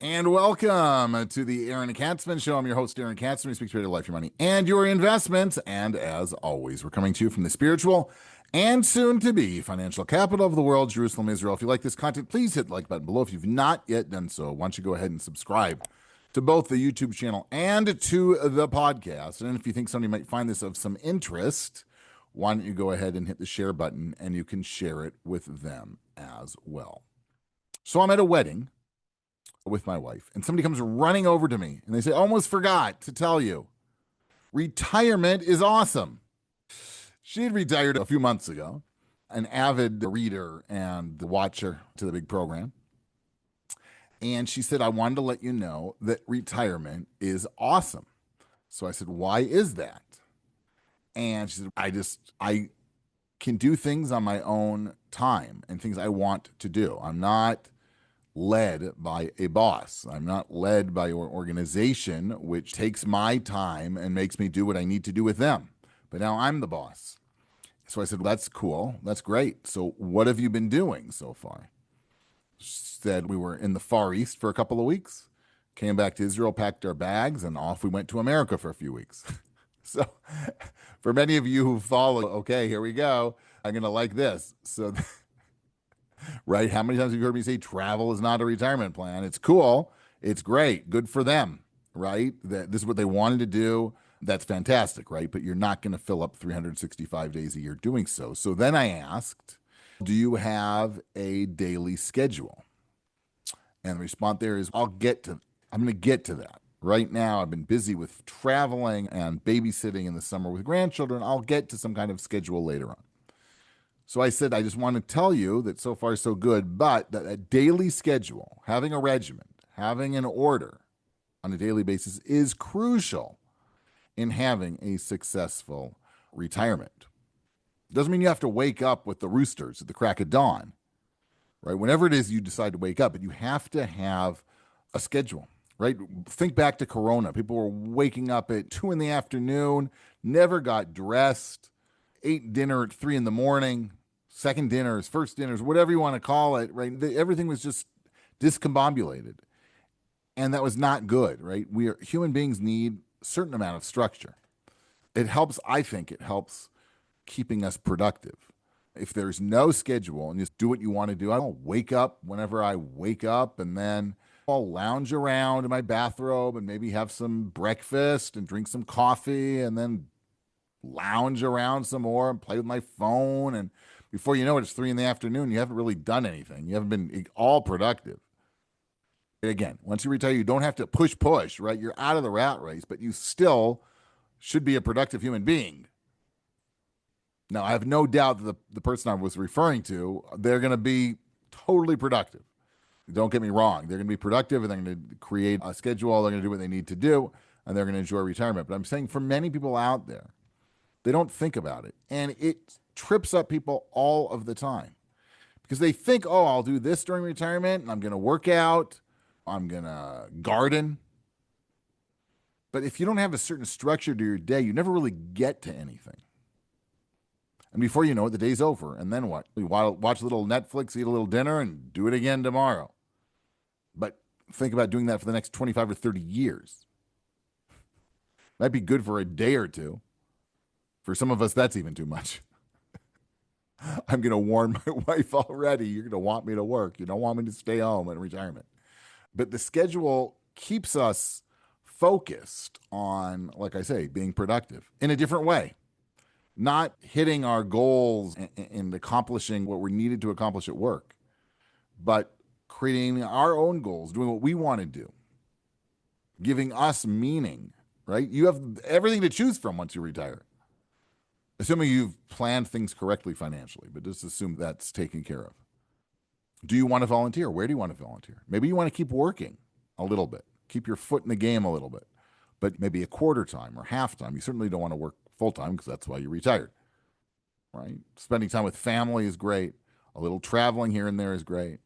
And welcome to the Aaron Katsman Show. I'm your host, Aaron Katsman. We speak to your life, your money, and your investments. And as always, we're coming to you from the spiritual and soon to be financial capital of the world, Jerusalem, Israel. If you like this content, please hit the like button below. If you've not yet done so, why don't you go ahead and subscribe to both the YouTube channel and to the podcast. And if you think somebody might find this of some interest, why don't you go ahead and hit the share button and you can share it with them as well. So I'm at a wedding with my wife, and somebody comes running over to me and they say, almost forgot to tell you, retirement is awesome. She had retired a few months ago, an avid reader and watcher to the big program. And she said, I wanted to let you know that retirement is awesome. So I said, why is that? And she said, I can do things on my own time and things I want to do. I'm not led by a boss. I'm not led by your organization, which takes my time and makes me do what I need to do with them. But now I'm the boss. So I said, that's cool. That's great. So what have you been doing so far? She said, we were in the Far East for a couple of weeks, came back to Israel, packed our bags, and off we went to America for a few weeks. So for many of you who follow, okay, here we go. I'm going to like this. So right? How many times have you heard me say travel is not a retirement plan? It's cool. It's great. Good for them, right? That this is what they wanted to do. That's fantastic, right? But you're not going to fill up 365 days a year doing so. So then I asked, do you have a daily schedule? And the response there is, I'm going to get to that. Right now, I've been busy with traveling and babysitting in the summer with grandchildren. I'll get to some kind of schedule later on. So I said, I just want to tell you that so far so good, but that a daily schedule, having a regiment, having an order on a daily basis is crucial in having a successful retirement. Doesn't mean you have to wake up with the roosters at the crack of dawn, right? Whenever it is you decide to wake up, but you have to have a schedule, right? Think back to Corona. People were waking up at 2 in the afternoon, never got dressed, ate dinner at 3 in the morning, second dinners, first dinners, whatever you want to call it, right? Everything was just discombobulated. And that was not good, right? Human beings need a certain amount of structure. I think it helps keeping us productive. If there's no schedule and just do what you want to do, I'll wake up whenever I wake up, and then I'll lounge around in my bathrobe and maybe have some breakfast and drink some coffee, and then lounge around some more and play with my phone. And before you know it, it's 3 in the afternoon. You haven't really done anything. You haven't been all productive. Again, once you retire, you don't have to push, right? You're out of the rat race, but you still should be a productive human being. Now, I have no doubt that the person I was referring to, they're going to be totally productive. Don't get me wrong. They're going to be productive, and they're going to create a schedule. They're going to do what they need to do, and they're going to enjoy retirement. But I'm saying for many people out there, they don't think about it. And it trips up people all of the time because they think, oh, I'll do this during retirement, and I'm going to work out, I'm going to garden. But if you don't have a certain structure to your day, you never really get to anything. And before you know it, the day's over. And then what? You watch a little Netflix, eat a little dinner, and do it again tomorrow. But think about doing that for the next 25 or 30 years. Might be good for a day or two. For some of us, that's even too much. I'm going to warn my wife already. You're going to want me to work. You don't want me to stay home in retirement. But the schedule keeps us focused on, like I say, being productive in a different way. Not hitting our goals and accomplishing what we needed to accomplish at work, but creating our own goals, doing what we want to do, giving us meaning, right? You have everything to choose from once you retire. Assuming you've planned things correctly financially, but just assume that's taken care of. Do you want to volunteer? Where do you want to volunteer? Maybe you want to keep working a little bit, keep your foot in the game a little bit, but maybe a quarter time or half time. You certainly don't want to work full time because that's why you retired, right? Spending time with family is great. A little traveling here and there is great.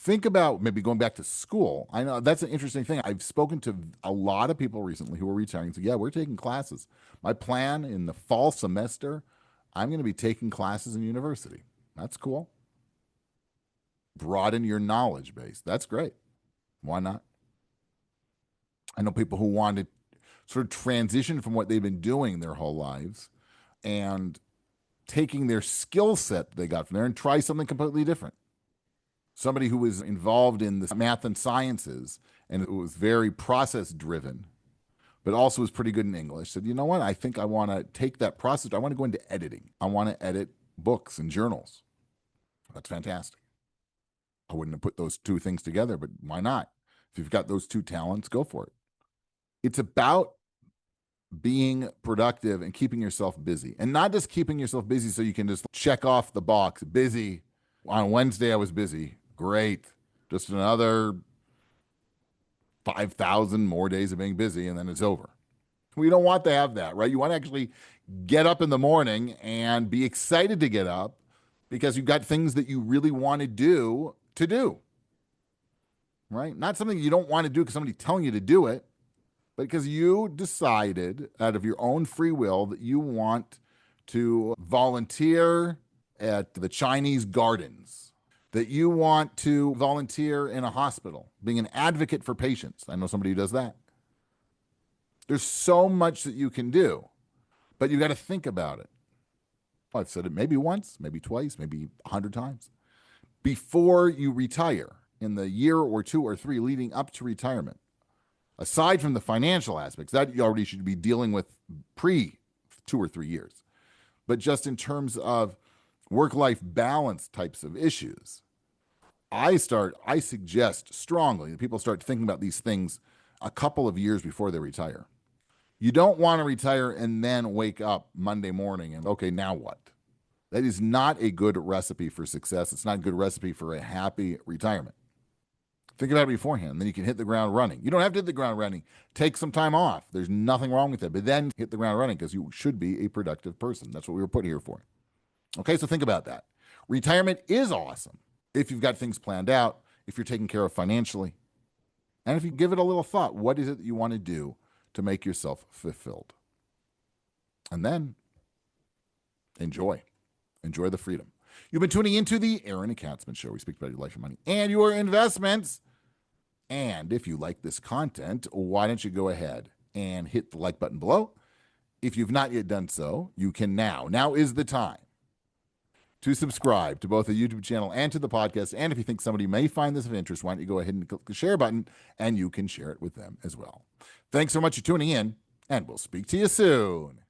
Think about maybe going back to school. I know that's an interesting thing. I've spoken to a lot of people recently who are retiring. So, yeah, we're taking classes. My plan in the fall semester, I'm going to be taking classes in university. That's cool. Broaden your knowledge base. That's great. Why not? I know people who want to sort of transition from what they've been doing their whole lives and taking their skill set they got from there and try something completely different. Somebody who was involved in the math and sciences and it was very process driven, but also was pretty good in English, said, you know what? I think I want to take that process. I want to go into editing. I want to edit books and journals. That's fantastic. I wouldn't have put those two things together, but why not? If you've got those two talents, go for it. It's about being productive and keeping yourself busy, and not just keeping yourself busy so you can just check off the box. Busy. On Wednesday, I was busy. Great. Just another 5,000 more days of being busy, and then it's over. We don't want to have that, right? You want to actually get up in the morning and be excited to get up because you've got things that you really want to do, right? Not something you don't want to do because somebody's telling you to do it, but because you decided out of your own free will that you want to volunteer at the Chinese gardens, that you want to volunteer in a hospital, being an advocate for patients. I know somebody who does that. There's so much that you can do, but you got to think about it. I've said it maybe once, maybe twice, maybe 100 times. Before you retire, in the year or two or three leading up to retirement, aside from the financial aspects, that you already should be dealing with pre 2 or 3 years, but just in terms of work-life balance types of issues, I suggest strongly that people start thinking about these things a couple of years before they retire. You don't want to retire and then wake up Monday morning and, okay, now what? That is not a good recipe for success. It's not a good recipe for a happy retirement. Think about it beforehand. Then you can hit the ground running. You don't have to hit the ground running. Take some time off. There's nothing wrong with that. But then hit the ground running because you should be a productive person. That's what we were put here for. Okay, so think about that. Retirement is awesome if you've got things planned out, if you're taken care of financially, and if you give it a little thought. What is it that you want to do to make yourself fulfilled? And then enjoy the freedom. You've been tuning into the Aaron and Katsman Show. We speak about your life, your money, and your investments. And if you like this content, why don't you go ahead and hit the like button below? If you've not yet done so, you can now. Now is the time to subscribe to both the YouTube channel and to the podcast. And if you think somebody may find this of interest, why don't you go ahead and click the share button and you can share it with them as well. Thanks so much for tuning in, and we'll speak to you soon.